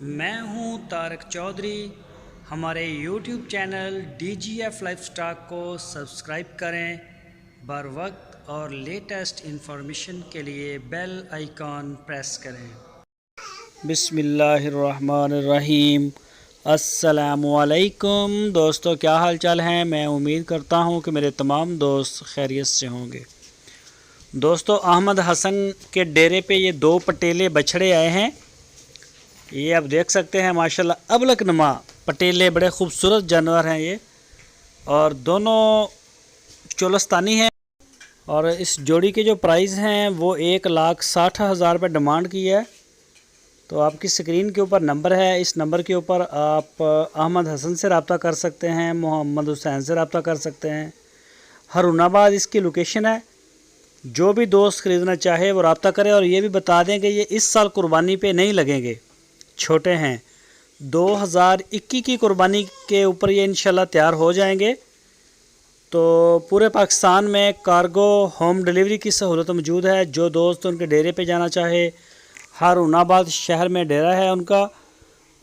میں ہوں طارق چودھری۔ ہمارے YouTube channel DGF life stock کو سبسکرائب کریں۔ بر وقت اور لیٹسٹ انفارمیشن کے لیے بیل آئیکن پریس کریں۔ بسم اللہ الرحمن الرحیم۔ السلام علیکم دوستو، کیا حال چال ہیں؟ میں امید کرتا ہوں کہ میرے تمام دوست خیریت سے ہوں گے۔ دوستو، احمد حسن کے ڈیرے پہ یہ دو پٹیلے بچھڑے آئے ہیں۔ یہ آپ دیکھ سکتے ہیں ماشاءاللہ ابلک نما پٹیلے، بڑے خوبصورت جانور ہیں یہ، اور دونوں چولستانی ہیں۔ اور اس جوڑی کے جو پرائز ہیں وہ 1,60,000 روپے ڈیمانڈ کی ہے۔ تو آپ کی سکرین کے اوپر نمبر ہے، اس نمبر کے اوپر آپ احمد حسن سے رابطہ کر سکتے ہیں، محمد حسین سے رابطہ کر سکتے ہیں۔ ہارون آباد اس کی لوکیشن ہے۔ جو بھی دوست خریدنا چاہے وہ رابطہ کرے، اور یہ بھی بتا دیں کہ یہ اس سال قربانی پہ نہیں لگیں گے، چھوٹے ہیں۔ 2021 کی قربانی کے اوپر یہ انشاءاللہ تیار ہو جائیں گے۔ تو پورے پاکستان میں کارگو ہوم ڈیلیوری کی سہولت موجود ہے۔ جو دوست ان کے ڈیرے پہ جانا چاہے، ہارون آباد شہر میں ڈیرا ہے ان کا،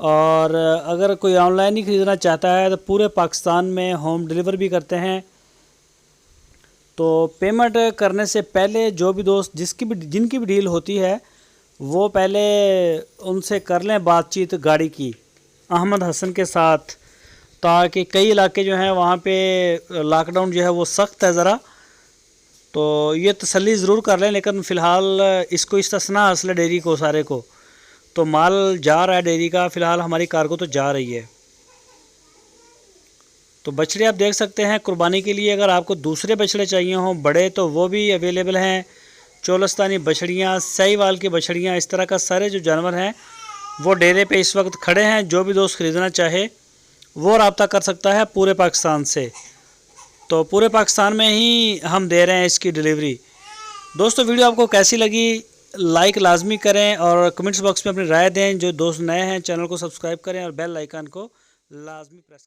اور اگر کوئی آن لائن ہی خریدنا چاہتا ہے تو پورے پاکستان میں ہوم ڈیلیور بھی کرتے ہیں۔ تو پیمنٹ کرنے سے پہلے جو بھی دوست جن کی بھی ڈیل ہوتی ہے وہ پہلے ان سے کر لیں بات چیت گاڑی کی احمد حسن کے ساتھ، تاکہ کئی علاقے جو ہیں وہاں پہ لاک ڈاؤن جو ہے وہ سخت ہے ذرا، تو یہ تسلی ضرور کر لیں۔ لیکن فی الحال اس کو استثناء حاصل ہے ڈیری کو، سارے کو، تو مال جا رہا ہے ڈیری کا، فی الحال ہماری کارگو تو جا رہی ہے۔ تو بچڑے آپ دیکھ سکتے ہیں قربانی کے لیے۔ اگر آپ کو دوسرے بچڑے چاہیے ہوں بڑے تو وہ بھی اویلیبل ہیں۔ چولستانی بچڑیاں، سہیوال کی بچڑیاں، اس طرح کا سارے جو جانور ہیں وہ ڈیرے پہ اس وقت کھڑے ہیں۔ جو بھی دوست خریدنا چاہے وہ رابطہ کر سکتا ہے پورے پاکستان سے۔ تو پورے پاکستان میں ہی ہم دے رہے ہیں اس کی ڈیلیوری۔ دوستو، ویڈیو آپ کو کیسی لگی لائک لازمی کریں، اور کمنٹس باکس میں اپنی رائے دیں۔ جو دوست نئے ہیں چینل کو سبسکرائب کریں اور بیل آئیکن کو لازمی پریس کریں۔